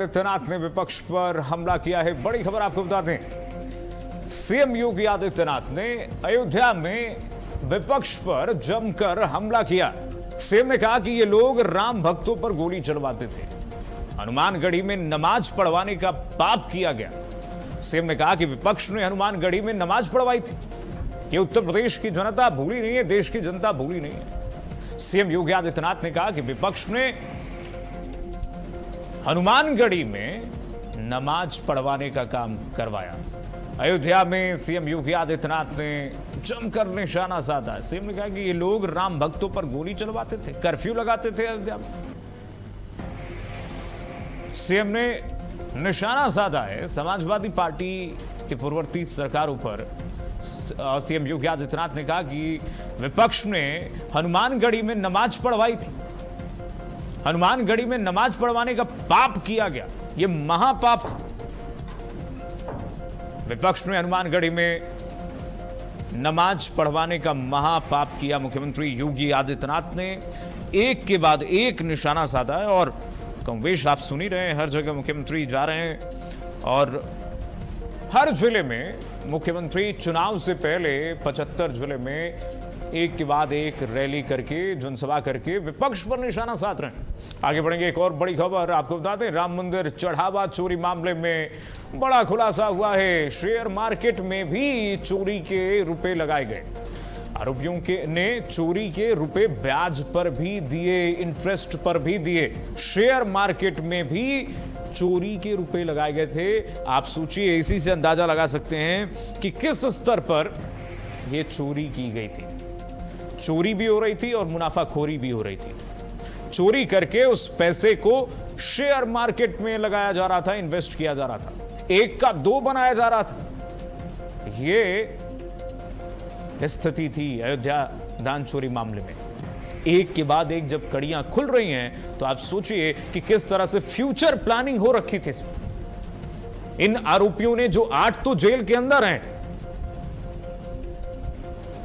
आदित्यनाथ ने विपक्ष पर हमला किया है। बड़ी खबर आपको बता दें, सीएम योगी आदित्यनाथ ने अयोध्या में विपक्ष पर जमकर हमला किया। सीएम ने कहा कि ये लोग राम भक्तों पर गोली चलवाते थे, हनुमानगढ़ी में नमाज पढ़वाने का पाप किया गया। सीएम ने कहा कि विपक्ष ने हनुमानगढ़ी में नमाज पढ़वाई थी। ये उत्तर प्रदेश की जनता भूली नहीं है, देश की जनता भूली नहीं है। सीएम योगी आदित्यनाथ ने कहा कि विपक्ष ने हनुमानगढ़ी में नमाज पढ़वाने का काम करवाया। अयोध्या में सीएम योगी आदित्यनाथ ने जमकर निशाना साधा। सीएम ने कहा कि ये लोग राम भक्तों पर गोली चलवाते थे, कर्फ्यू लगाते थे अयोध्या में। सीएम ने निशाना साधा है समाजवादी पार्टी के पूर्ववर्ती सरकारों पर। सीएम योगी आदित्यनाथ ने कहा कि विपक्ष ने हनुमानगढ़ी में नमाज पढ़वाई थी, हनुमानगढ़ी में नमाज पढ़वाने का पाप किया गया। यह महापाप था। विपक्ष ने हनुमानगढ़ी में नमाज पढ़वाने का महापाप किया। मुख्यमंत्री योगी आदित्यनाथ ने एक के बाद एक निशाना साधा है और कमोवेश आप सुन ही रहे हैं, हर जगह मुख्यमंत्री जा रहे हैं और हर जिले में मुख्यमंत्री चुनाव से पहले 75 जिले में एक के बाद एक रैली करके, जनसभा करके विपक्ष पर निशाना साध रहे हैं। आगे बढ़ेंगे, एक और बड़ी खबर आपको बता दें, राम मंदिर चढ़ावा चोरी मामले में बड़ा खुलासा हुआ है। शेयर मार्केट में भी चोरी के रुपए लगाए गए। आरोपियों ने चोरी के रुपए ब्याज पर भी दिए, इंटरेस्ट पर भी दिए। शेयर मार्केट में भी चोरी के रुपए लगाए गए थे। आप सोचिए, इसी से अंदाजा लगा सकते हैं कि किस स्तर पर यह चोरी की गई थी। चोरी भी हो रही थी और मुनाफाखोरी भी हो रही थी। चोरी करके उस पैसे को शेयर मार्केट में लगाया जा रहा था, इन्वेस्ट किया जा रहा था, एक का दो बनाया जा रहा था। यह स्थिति थी अयोध्या दान चोरी मामले में। एक के बाद एक जब कड़ियां खुल रही हैं तो आप सोचिए कि किस तरह से फ्यूचर प्लानिंग हो रखी थी। इन आरोपियों ने, जो 8 तो जेल के अंदर हैं,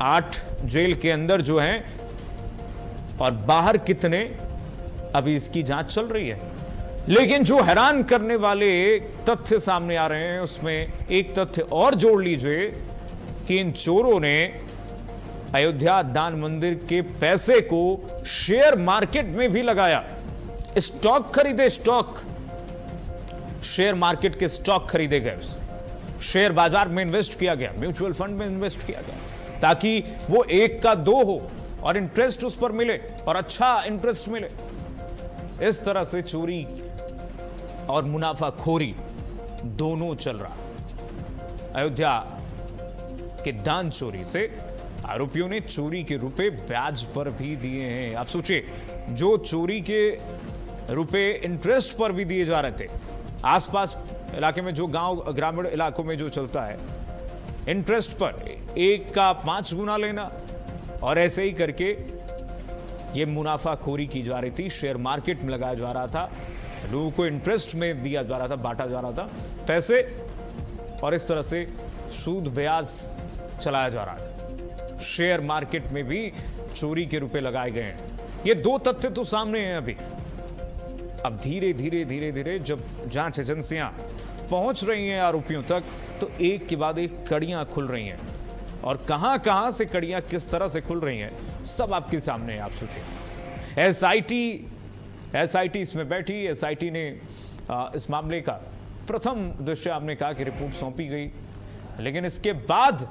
8 जेल के अंदर जो हैं और बाहर कितने, अभी इसकी जांच चल रही है। लेकिन जो हैरान करने वाले तथ्य सामने आ रहे हैं, उसमें एक तथ्य और जोड़ लीजिए कि इन चोरों ने अयोध्या दान मंदिर के पैसे को शेयर मार्केट में भी लगाया। स्टॉक खरीदे, स्टॉक, शेयर मार्केट के स्टॉक खरीदे गए, शेयर बाजार में इन्वेस्ट किया गया, म्यूचुअल फंड में इन्वेस्ट किया गया, ताकि वो एक का दो हो और इंटरेस्ट उस पर मिले और अच्छा इंटरेस्ट मिले। इस तरह से चोरी और मुनाफाखोरी दोनों चल रहा। अयोध्या के दान चोरी से आरोपियों ने चोरी के रुपए ब्याज पर भी दिए हैं। आप सोचिए, जो चोरी के रुपए इंटरेस्ट पर भी दिए जा रहे थे, आसपास इलाके में, जो गांव ग्रामीण इलाकों में जो चलता है, इंटरेस्ट पर एक का 5 गुना लेना, और ऐसे ही करके ये मुनाफाखोरी की जा रही थी। शेयर मार्केट में लगाया जा रहा था, लोगों को इंटरेस्ट में दिया जा रहा था, बांटा जा रहा था पैसे, और इस तरह से सूद ब्याज चलाया जा रहा था। शेयर मार्केट में भी चोरी के रुपए लगाए गए हैं। ये दो तथ्य तो सामने हैं अभी। अब धीरे धीरे जब जांच एजेंसियां पहुंच रही हैं आरोपियों तक, तो एक के बाद एक कड़ियां खुल रही हैं, और कहां से कड़ियां किस तरह से खुल रही हैं, सब आपके सामने है। आप सोचिए, एसआईटी इसमें बैठी। एसआईटी ने इस मामले का प्रथम दृश्य, आपने कहा कि रिपोर्ट सौंपी गई, लेकिन इसके बाद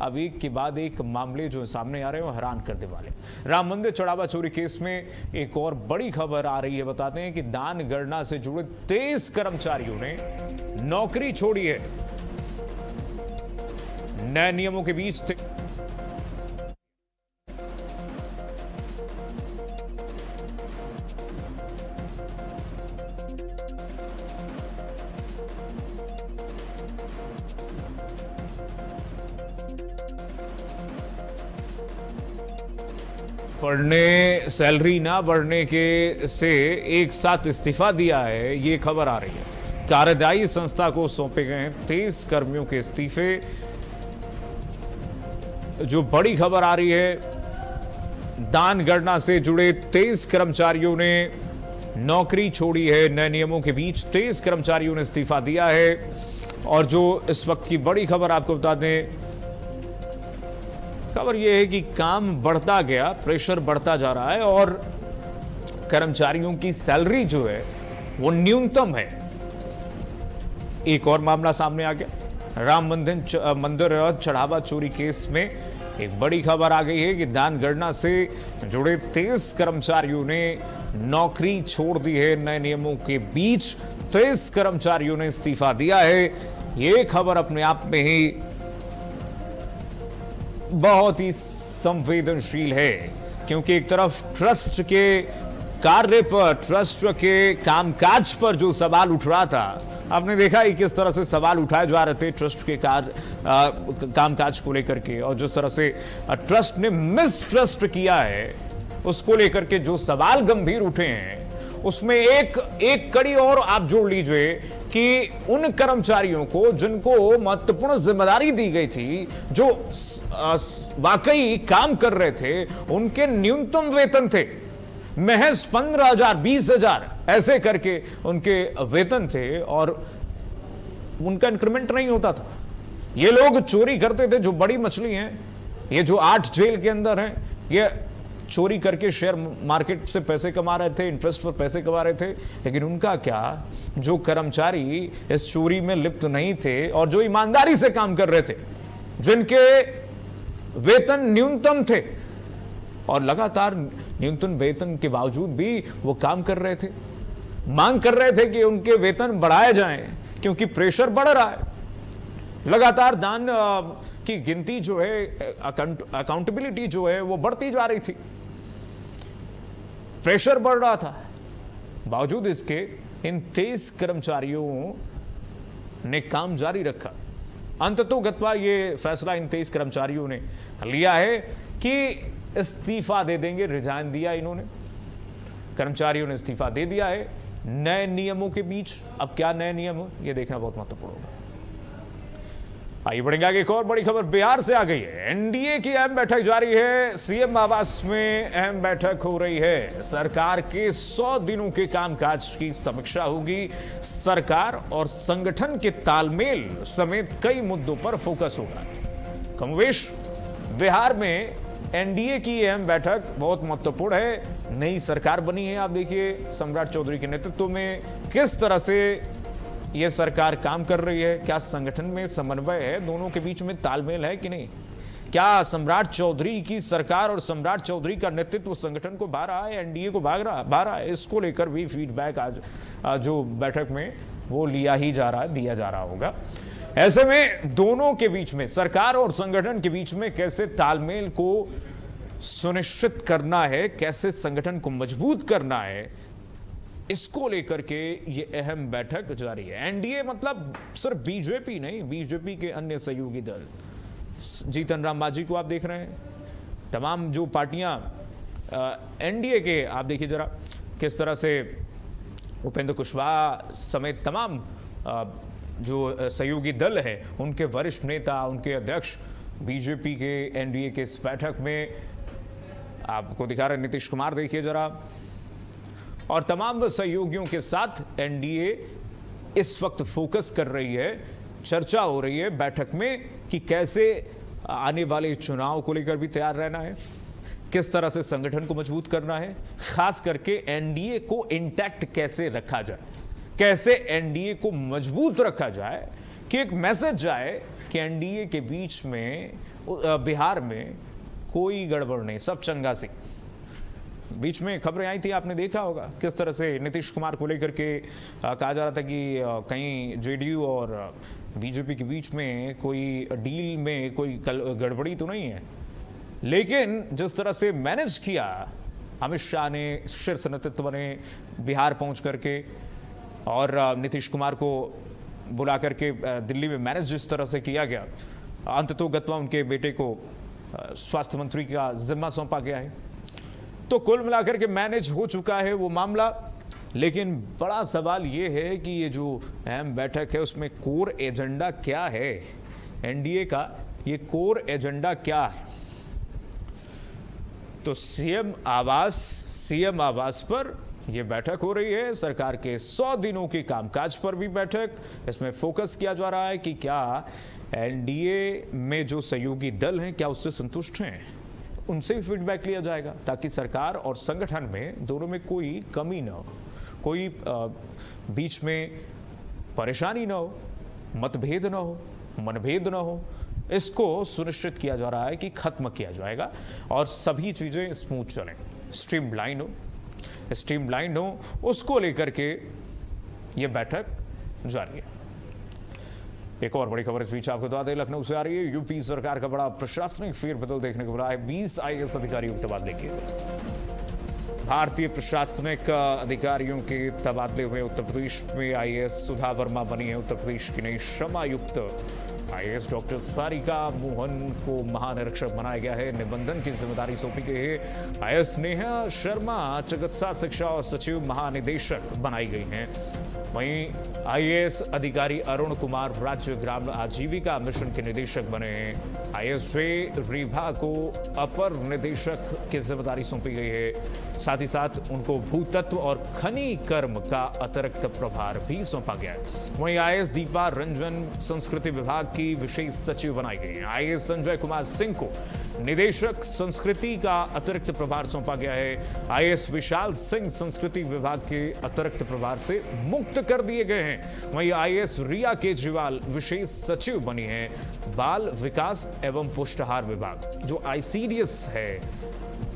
अब एक के बाद एक मामले जो सामने आ रहे हैं वो हैरान करने वाले। राम मंदिर चढ़ावा चोरी केस में एक और बड़ी खबर आ रही है। बताते हैं कि दान गणना से जुड़े 23 कर्मचारियों ने नौकरी छोड़ी है। नए नियमों के बीच थे। बढ़ने, सैलरी ना बढ़ने के से एक साथ इस्तीफा दिया है, ये खबर आ रही है। कार्यदायी संस्था को सौंपे गए हैं 23 कर्मियों के इस्तीफे। जो बड़ी खबर आ रही है, दान गणना से जुड़े 23 कर्मचारियों ने नौकरी छोड़ी है। नए नियमों के बीच 23 कर्मचारियों ने इस्तीफा दिया है। और जो इस वक्त की बड़ी खबर आपको बता दें, खबर यह है कि काम बढ़ता गया, प्रेशर बढ़ता जा रहा है और कर्मचारियों की सैलरी जो है वो न्यूनतम है। एक और मामला सामने आ गया। राम मंदिर चढ़ावा चोरी केस में एक बड़ी खबर आ गई है कि दान गणना से जुड़े 23 कर्मचारियों ने नौकरी छोड़ दी है। नए नियमों के बीच 23 कर्मचारियों ने इस्तीफा दिया है। यह खबर अपने आप में ही बहुत ही संवेदनशील है, क्योंकि एक तरफ ट्रस्ट के कार्य पर, ट्रस्ट के कामकाज पर जो सवाल उठ रहा था, आपने देखा ही किस तरह से सवाल उठाए जा रहे थे ट्रस्ट के कामकाज को लेकर के, और जिस तरह से ट्रस्ट ने मिसट्रस्ट किया है उसको लेकर के जो सवाल गंभीर उठे हैं, उसमें एक कड़ी और आप जोड़ लीजिए कि उन कर्मचारियों को जिनको महत्वपूर्ण जिम्मेदारी दी गई थी, जो वाकई काम कर रहे थे, उनके न्यूनतम वेतन थे महज 15,000, 20,000 ऐसे करके उनके वेतन थे और उनका इंक्रीमेंट नहीं होता था। ये लोग चोरी करते थे, जो बड़ी मछली हैं, ये जो 8 जेल के अंदर हैं, ये चोरी करके शेयर मार्केट से पैसे कमा रहे थे, इंटरेस्ट पर पैसे कमा रहे थे। लेकिन उनका क्या, जो कर्मचारी इस चोरी में लिप्त नहीं थे और जो ईमानदारी से काम कर रहे थे, जिनके वेतन न्यूनतम थे और लगातार न्यूनतम वेतन के बावजूद भी वो काम कर रहे थे, मांग कर रहे थे कि उनके वेतन बढ़ाए जाएं, क्योंकि प्रेशर बढ़ रहा है। लगातार दान की गिनती जो है, अकाउंटेबिलिटी जो है वो बढ़ती जा रही थी, प्रेशर बढ़ रहा था। बावजूद इसके इन 23 कर्मचारियों ने काम जारी रखा। अंततोगत्वा ये फैसला इन 23 कर्मचारियों ने लिया है कि इस्तीफा दे देंगे। रिजाइन दिया इन्होंने, कर्मचारियों ने इस्तीफा दे दिया है नए नियमों के बीच। अब क्या नए नियम हो, यह देखना बहुत महत्वपूर्ण होगा। आइए बढ़ेंगे आगे। एक और बड़ी खबर बिहार से आ गई है। एनडीए की अहम बैठक जारी है। सीएम आवास में अहम बैठक हो रही है। सरकार के 100 दिनों के कामकाज की समीक्षा होगी। सरकार और संगठन के तालमेल समेत कई मुद्दों पर फोकस होगा। कमोवेश बिहार में एनडीए की अहम बैठक बहुत महत्वपूर्ण है। नई सरकार बनी है, आप देखिए सम्राट चौधरी के नेतृत्व में किस तरह से यह सरकार काम कर रही है। क्या संगठन में समन्वय है, दोनों के बीच में तालमेल है कि नहीं? क्या सम्राट चौधरी की सरकार और सम्राट चौधरी का नेतृत्व संगठन को भा रहा है, एनडीए को भा रहा है? इसको लेकर भी फीडबैक आज जो बैठक में वो दिया जा रहा होगा। ऐसे में दोनों के बीच में, सरकार और संगठन के बीच में कैसे तालमेल को सुनिश्चित करना है, कैसे संगठन को मजबूत करना है, इसको लेकर के ये अहम बैठक जारी है। एनडीए मतलब सिर्फ बीजेपी नहीं, बीजेपी के अन्य सहयोगी दल, जीतन राम मांझी को आप देख रहे हैं, तमाम जो पार्टियां एनडीए के, आप देखिए जरा किस तरह से उपेंद्र कुशवाहा समेत तमाम जो सहयोगी दल है, उनके वरिष्ठ नेता, उनके अध्यक्ष बीजेपी के एनडीए के इस बैठक में आपको दिखा रहे नीतीश कुमार, देखिए जरा, और तमाम सहयोगियों के साथ एनडीए इस वक्त फोकस कर रही है। चर्चा हो रही है बैठक में कि कैसे आने वाले चुनाव को लेकर भी तैयार रहना है, किस तरह से संगठन को मजबूत करना है, खास करके एनडीए को इंटैक्ट कैसे रखा जाए, कैसे एनडीए को मजबूत रखा जाए कि एक मैसेज जाए कि एनडीए के बीच में बिहार में कोई गड़बड़ नहीं, सब चंगा सी। बीच में खबरें आई थी, आपने देखा होगा किस तरह से नीतीश कुमार को लेकर के कहा जा रहा था कि कहीं जेडीयू और बीजेपी के बीच में कोई डील में कोई गड़बड़ी तो नहीं है। लेकिन जिस तरह से मैनेज किया अमित शाह ने, शीर्ष नेतृत्व ने बिहार पहुंच करके, और नीतीश कुमार को बुला करके दिल्ली में मैनेज जिस तरह से किया गया, अंततोगत्वा उनके बेटे को स्वास्थ्य मंत्री का जिम्मा सौंपा गया है। तो कुल मिलाकर के मैनेज हो चुका है वो मामला। लेकिन बड़ा सवाल ये है कि ये जो अहम बैठक है उसमें कोर एजेंडा क्या है, एनडीए का ये कोर एजेंडा क्या है? तो सीएम आवास पर ये बैठक हो रही है सरकार के 100 दिनों के कामकाज पर भी बैठक। इसमें फोकस किया जा रहा है कि क्या एनडीए में जो सहयोगी दल हैं क्या उससे संतुष्ट हैं, उनसे भी फीडबैक लिया जाएगा ताकि सरकार और संगठन में दोनों में कोई कमी ना हो, कोई बीच में परेशानी ना हो, मतभेद ना हो, मनभेद ना हो। इसको सुनिश्चित किया जा रहा है कि खत्म किया जाएगा और सभी चीजें स्मूथ चलें, स्ट्रीमलाइन हो, उसको लेकर के ये बैठक जारी है। एक और बड़ी खबर इस बीच आपको बता दें, लखनऊ से आ रही है। यूपी सरकार का बड़ा प्रशासनिक फेरबदल देखने को मिला है। 20 आईएएस अधिकारियों के तबादले किए गए। भारतीय प्रशासनिक अधिकारियों के तबादले हुए। उत्तर प्रदेश में आईएएस सुधा वर्मा बनी है उत्तर प्रदेश की नई श्रम आयुक्त। आईएएस डॉक्टर सारिका मोहन को महानिरीक्षक बनाया गया है। निबंधन की जिम्मेदारी सौंपी गई है। आईएएस नेहा शर्मा चिकित्सा शिक्षा और सचिव महानिदेशक बनाई गई हैं। वहीं आईएएस अधिकारी अरुण कुमार राज्य ग्राम आजीविका मिशन के निदेशक बने हैं। आईएएस रीभा को अपर निदेशक की जिम्मेदारी सौंपी गई है। साथ ही साथ उनको भूतत्व और खनि कर्म का अतिरिक्त प्रभार भी सौंपा गया है। वहीं आईएएस दीपा रंजन संस्कृति विभाग की विशेष सचिव बनाई गई है। आईएएस संजय कुमार सिंह को निदेशक संस्कृति का अतिरिक्त प्रभार सौंपा गया है। आईएएस विशाल सिंह संस्कृति विभाग के अतिरिक्त प्रभार से मुक्त कर दिए गए हैं। वहीं आईएएस रिया केजरीवाल विशेष सचिव बनी है। बाल विकास एवं पुष्टाहार विभाग जो आईसीडीएस है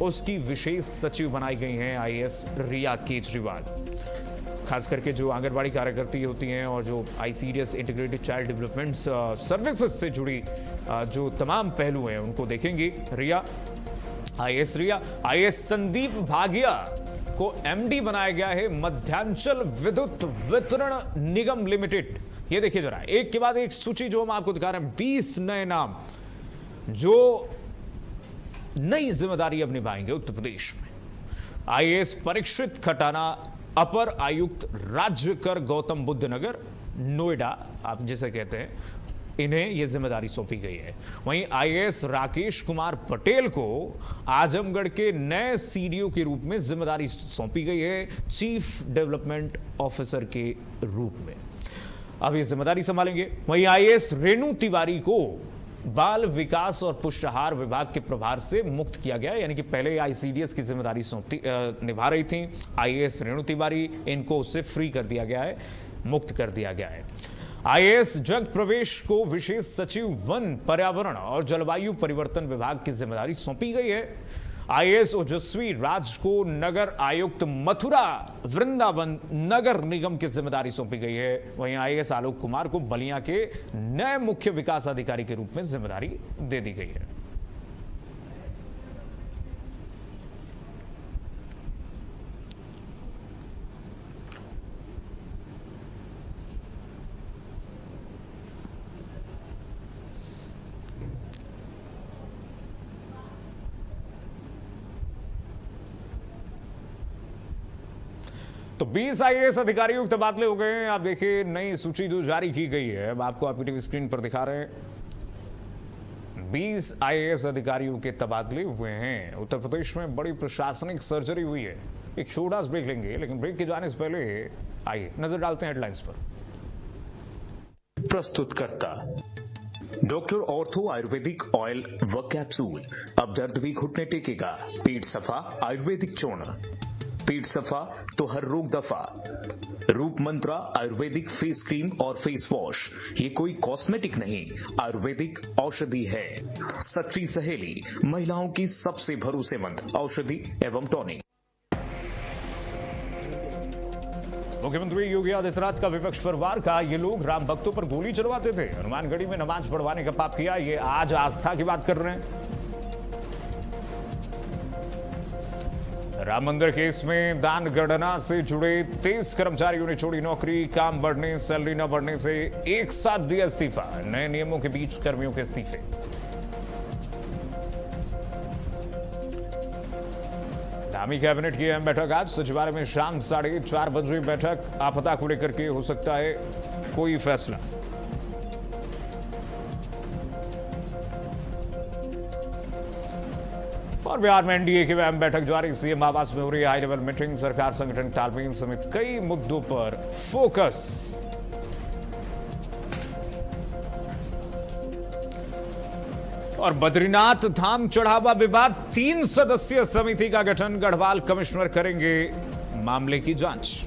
उसकी विशेष सचिव बनाई गई हैं आईएएस रिया केजरीवाल। खास करके जो आंगनबाड़ी कार्यकर्ती होती हैं और जो ICDS integrated child development services से जुड़ी जो तमाम पहलू हैं उनको देखेंगी रिया। आईएएस संदीप भागिया को एमडी बनाया गया है मध्यांचल विद्युत वितरण निगम लिमिटेड। ये देखिए जरा एक के बाद एक सूची जो हम आपको दिखा रहे हैं। 20 नए नाम जो नई जिम्मेदारी अब निभाएंगे उत्तर प्रदेश में। आईएएस परीक्षित खटाना अपर आयुक्त राज्य कर गौतम बुद्ध नगर नोएडा आप जिसे कहते हैं, इन्हें यह जिम्मेदारी सौंपी गई है। वहीं आईएएस राकेश कुमार पटेल को आजमगढ़ के नए सीडीओ के रूप में जिम्मेदारी सौंपी गई है चीफ डेवलपमेंट ऑफिसर के रूप में। अब ये जिम्मेदारी संभालेंगे। वहीं आईएएस रेणु तिवारी को बाल विकास और पुष्टाहार विभाग के प्रभार से मुक्त किया गया, यानी कि पहले आईसीडीएस की जिम्मेदारी निभा रही थी आईएएस रेणु तिवारी, इनको उससे फ्री कर दिया गया है, मुक्त कर दिया गया है। आईएएस जग प्रवेश को विशेष सचिव वन पर्यावरण और जलवायु परिवर्तन विभाग की जिम्मेदारी सौंपी गई है। आईएएस ओजस्वी राज को नगर आयुक्त मथुरा वृंदावन नगर निगम की जिम्मेदारी सौंपी गई है। वहीं आईएएस आलोक कुमार को बलिया के नए मुख्य विकास अधिकारी के रूप में जिम्मेदारी दे दी गई है। तो 20 आईएएस अधिकारियों के तबादले हो गए हैं। आप देखिए नई सूची जो जारी की गई है, अब आपको आपकी टीवी स्क्रीन पर दिखा रहे हैं। 20 आईएएस अधिकारियों के तबादले हुए हैं। उत्तर प्रदेश में बड़ी प्रशासनिक सर्जरी हुई है। एक छोटा सा ब्रेक लेंगे, लेकिन ब्रेक के जाने से पहले आइए नजर डालते हैं हेडलाइंस पर। प्रस्तुत करता डॉक्टर ऑर्थो आयुर्वेदिक ऑयल व कैप्सूल। अब दर्द भी घुटने टेकेगा। पेट सफा आयुर्वेदिक चूर्ण, पेट सफा तो हर रोग दफा। रूप मंत्रा आयुर्वेदिक फेस क्रीम और फेस वॉश, ये कोई कॉस्मेटिक नहीं, आयुर्वेदिक औषधि है। सच्ची सहेली, महिलाओं की सबसे भरोसेमंद औषधि एवं टॉनिक। मुख्यमंत्री योगी आदित्यनाथ का विपक्ष पर वार का, ये लोग राम भक्तों पर गोली चलवाते थे, हनुमानगढ़ी में नमाज पढ़वाने का पाप किया, ये आज आस्था की बात कर रहे हैं। राम मंदिर केस में दान गणना से जुड़े 23 कर्मचारियों ने छोड़ी नौकरी। काम बढ़ने सैलरी न बढ़ने से एक साथ दिया इस्तीफा। नए नियमों के बीच कर्मियों के इस्तीफे। धामी कैबिनेट की अहम बैठक आज सचिवालय में शाम 4:30 बजे बैठक। आपदा को लेकर के हो सकता है कोई फैसला। और बिहार में एनडीए की अहम बैठक जारी, सीएम आवास में हो रही हाई लेवल मीटिंग, सरकार संगठन तालमेल समेत कई मुद्दों पर फोकस। और बद्रीनाथ धाम चढ़ावा विवाद, 3 सदस्यीय समिति का गठन, गढ़वाल कमिश्नर करेंगे मामले की जांच।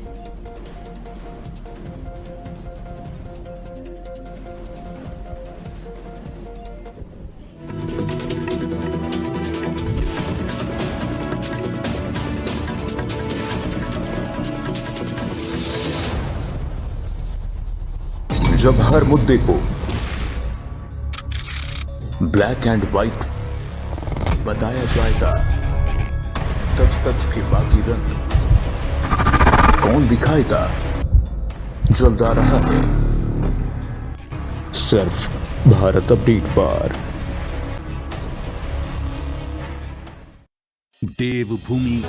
जब हर मुद्दे को ब्लैक एंड व्हाइट बताया जाएगा, तब सच के बाकी रंग कौन दिखाएगा? जल्द आ रहा है सिर्फ भारत अपडेट पर। देवभूमि।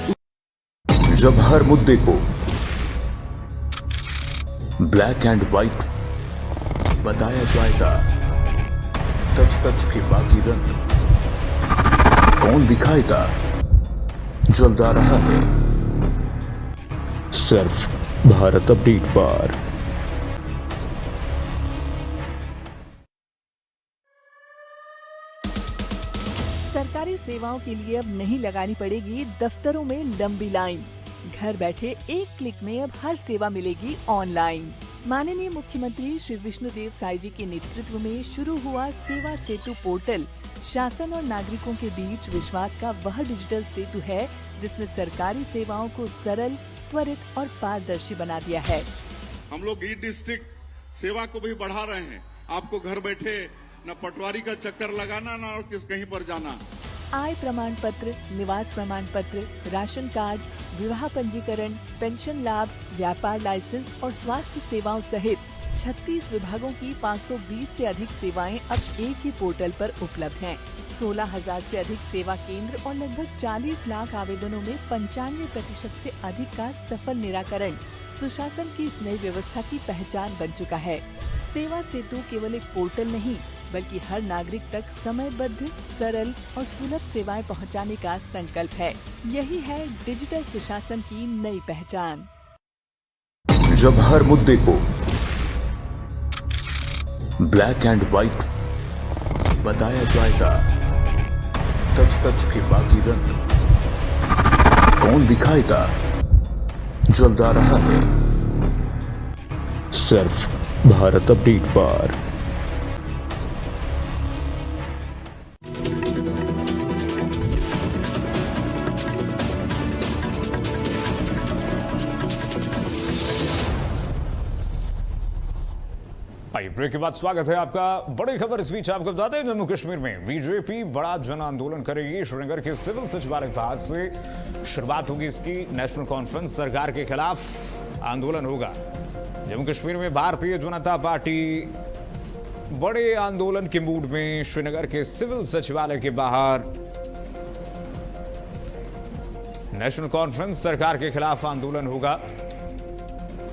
जब हर मुद्दे को ब्लैक एंड व्हाइट बताया जाएगा, तब सच के बाकी रंग कौन दिखाएगा? जल्द आ रहा है सिर्फ भारत अपडेट पर। सरकारी सेवाओं के लिए अब नहीं लगानी पड़ेगी दफ्तरों में लंबी लाइन। घर बैठे एक क्लिक में अब हर सेवा मिलेगी ऑनलाइन। माननीय मुख्यमंत्री श्री विष्णुदेव साई जी के नेतृत्व में शुरू हुआ सेवा सेतु पोर्टल शासन और नागरिकों के बीच विश्वास का वह डिजिटल सेतु है जिसने सरकारी सेवाओं को सरल, त्वरित और पारदर्शी बना दिया है। हम लोग ई डिस्ट्रिक्ट सेवा को भी बढ़ा रहे हैं। आपको घर बैठे न पटवारी का चक्कर लगाना न और कहीं पर जाना। आय प्रमाण पत्र, निवास प्रमाण पत्र, राशन कार्ड, विवाह पंजीकरण, पेंशन लाभ, व्यापार लाइसेंस और स्वास्थ्य सेवाओं सहित 36 विभागों की 520 से अधिक सेवाएं अब एक ही पोर्टल पर उपलब्ध हैं। 16,000 से अधिक सेवा केंद्र और लगभग 40 लाख आवेदनों में 95% से अधिक का सफल निराकरण सुशासन की इस नई व्यवस्था की पहचान बन चुका है। सेवा सेतु केवल एक पोर्टल नहीं बल्कि हर नागरिक तक समयबद्ध, सरल और सुलभ सेवाएं पहुंचाने का संकल्प है। यही है डिजिटल सुशासन की नई पहचान। जब हर मुद्दे को ब्लैक एंड व्हाइट बताया जाएगा, तब सच के बाकी रंग कौन दिखाएगा? जल्द आ रहा है सिर्फ भारत अपडेट पर। ब्रेक के बाद स्वागत है आपका। बड़ी खबर इस बीच आपको बताते हैं, जम्मू कश्मीर में बीजेपी बड़ा जन आंदोलन करेगी। श्रीनगर के सिविल सचिवालय के पास से शुरुआत होगी इसकी। नेशनल कॉन्फ्रेंस सरकार के खिलाफ आंदोलन होगा। जम्मू कश्मीर में भारतीय जनता पार्टी बड़े आंदोलन के मूड में श्रीनगर के सिविल सचिवालय के बाहर नेशनल कॉन्फ्रेंस सरकार के खिलाफ आंदोलन होगा।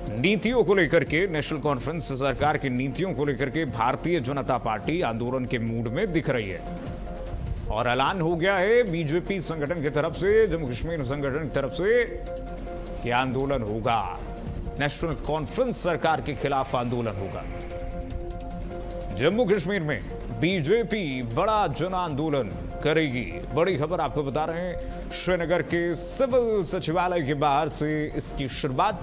नीतियों को लेकर के, नेशनल कॉन्फ्रेंस सरकार की नीतियों को लेकर के भारतीय जनता पार्टी आंदोलन के मूड में दिख रही है और ऐलान हो गया है बीजेपी संगठन की तरफ से, जम्मू कश्मीर संगठन की तरफ से कि आंदोलन होगा। नेशनल कॉन्फ्रेंस सरकार के खिलाफ आंदोलन होगा। जम्मू कश्मीर में बीजेपी बड़ा जन आंदोलन करेगी। बड़ी खबर आपको बता रहे हैं, श्रीनगर के सिविल सचिवालय के बाहर से इसकी शुरुआत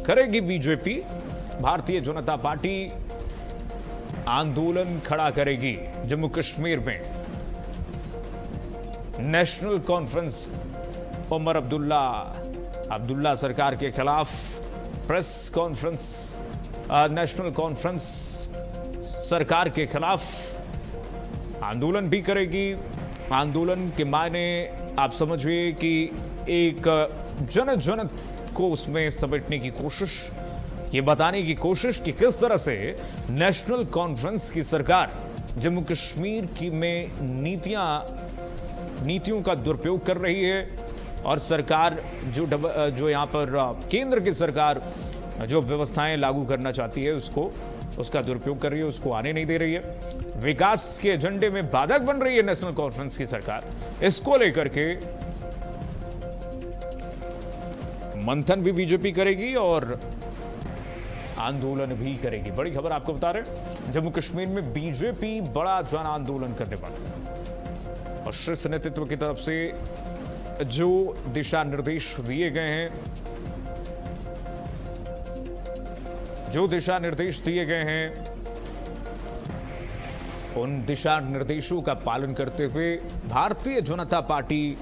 करेगी बीजेपी। भारतीय जनता पार्टी आंदोलन खड़ा करेगी जम्मू कश्मीर में। नेशनल कॉन्फ्रेंस उमर अब्दुल्ला सरकार के खिलाफ प्रेस कॉन्फ्रेंस, नेशनल कॉन्फ्रेंस सरकार के खिलाफ आंदोलन भी करेगी। आंदोलन के मायने आप समझिए कि एक जन को उसमें समेटने की कोशिश, ये बताने की कोशिश कि किस तरह से नेशनल कॉन्फ्रेंस की सरकार जम्मू कश्मीर की में नीतियों का दुरुपयोग कर रही है और सरकार जो यहां पर केंद्र की सरकार जो व्यवस्थाएं लागू करना चाहती है उसको उसका दुरुपयोग कर रही है, उसको आने नहीं दे रही है। विकास के एजेंडे में बाधक बन रही है नेशनल कॉन्फ्रेंस की सरकार। इसको लेकर के मंथन भी बीजेपी करेगी और आंदोलन भी करेगी। बड़ी खबर आपको बता रहे, जम्मू कश्मीर में बीजेपी बड़ा जन आंदोलन करने वाला है और शीर्ष नेतृत्व की तरफ से जो दिशा निर्देश दिए गए हैं, उन दिशा निर्देशों का पालन करते हुए भारतीय जनता पार्टी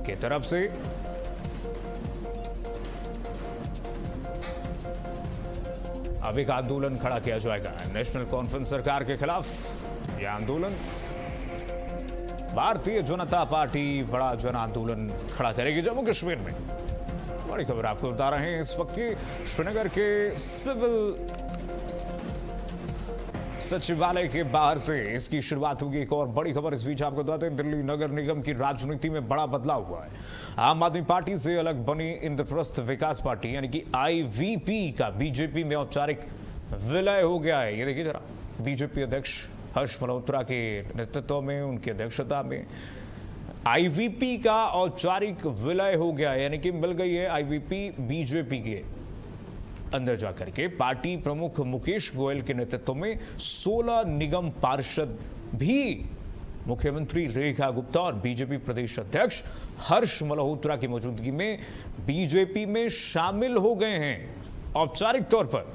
की तरफ से अब एक आंदोलन खड़ा किया जाएगा नेशनल कॉन्फ्रेंस सरकार के खिलाफ। यह आंदोलन भारतीय जनता पार्टी बड़ा जन आंदोलन खड़ा करेगी जम्मू कश्मीर में। बड़ी खबर आपको बता रहे हैं इस वक्त की श्रीनगर के सिविल सचिवालय के बाहर से इसकी शुरुआत होगी। एक और बड़ी खबर इस बीच आपको बताते हैं, दिल्ली नगर निगम की राजनीति में बड़ा बदलाव हुआ है। आम आदमी पार्टी से अलग बनी इंद्रप्रस्थ विकास पार्टी यानी कि आईवीपी का बीजेपी में औपचारिक विलय हो गया है। ये देखिए जरा, बीजेपी अध्यक्ष हर्ष मल्होत्रा के नेतृत्व में, उनकी अध्यक्षता में आईवीपी का औपचारिक विलय हो गया है, यानी कि मिल गई है आईवीपी बीजेपी के अंदर जाकर के। पार्टी प्रमुख मुकेश गोयल के नेतृत्व में 16 निगम पार्षद भी मुख्यमंत्री रेखा गुप्ता और बीजेपी प्रदेश अध्यक्ष हर्ष मल्होत्रा की मौजूदगी में बीजेपी में शामिल हो गए हैं। औपचारिक तौर पर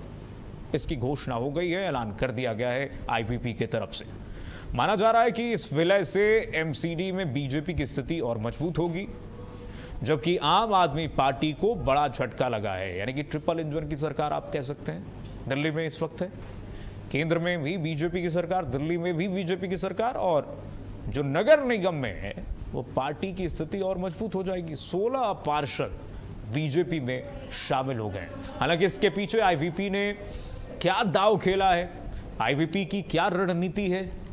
इसकी घोषणा हो गई है, ऐलान कर दिया गया है आईवीपी की तरफ से। माना जा रहा है कि इस विलय से एमसीडी में बीजेपी की स्थिति और मजबूत होगी, जबकि आम आदमी पार्टी को बड़ा झटका लगा है। यानी कि ट्रिपल इंजन की सरकार आप कह सकते हैं दिल्ली में इस वक्त है। केंद्र में भी बीजेपी की सरकार, दिल्ली में भी बीजेपी की सरकार, और जो नगर निगम में है वो पार्टी की स्थिति और मजबूत हो जाएगी। 16 पार्षद बीजेपी में शामिल हो गए। हालांकि इसके पीछे आईवीपी ने क्या दांव खेला है, आईवीपी की क्या रणनीति है,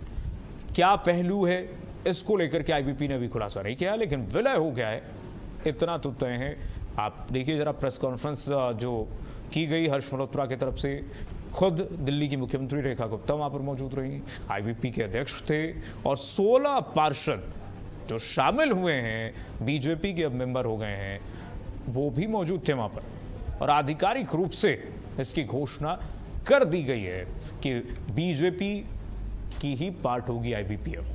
क्या पहलू है, इसको लेकर के आईवीपी ने भी खुलासा नहीं किया। लेकिन विलय हो गया है, इतना तो तय है। आप देखिए जरा, प्रेस कॉन्फ्रेंस जो की गई हर्ष मल्होत्रा की तरफ से, खुद दिल्ली की मुख्यमंत्री रेखा गुप्ता वहां पर मौजूद रही, आईवीपी के अध्यक्ष थे, और 16 पार्षद जो शामिल हुए हैं, बीजेपी के अब मेंबर हो गए हैं, वो भी मौजूद थे वहां पर। और आधिकारिक रूप से इसकी घोषणा कर दी गई है कि बीजेपी की ही पार्ट होगी आईवीपी। अब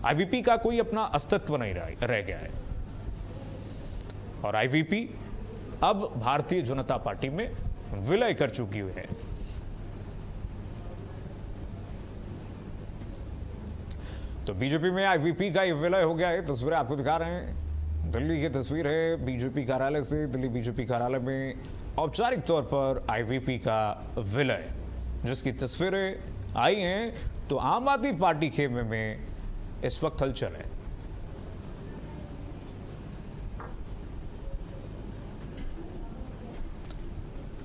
आईवीपी का कोई अपना अस्तित्व नहीं रह गया है और आईवीपी अब भारतीय जनता पार्टी में विलय कर चुकी हुई है। तो बीजेपी में आईवीपी का विलय हो गया है। तस्वीरें आपको दिखा रहे हैं, दिल्ली की तस्वीर है बीजेपी कार्यालय से। दिल्ली बीजेपी कार्यालय में औपचारिक तौर पर आईवीपी का विलय, जिसकी तस्वीरें आई हैं। तो आम आदमी पार्टी खेमे में इस वक्त हलचल है।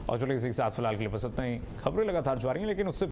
और चलिए इसी के साथ फिलहाल के लिए बस इतना ही। खबरें लगातार जारी हैं, लेकिन उससे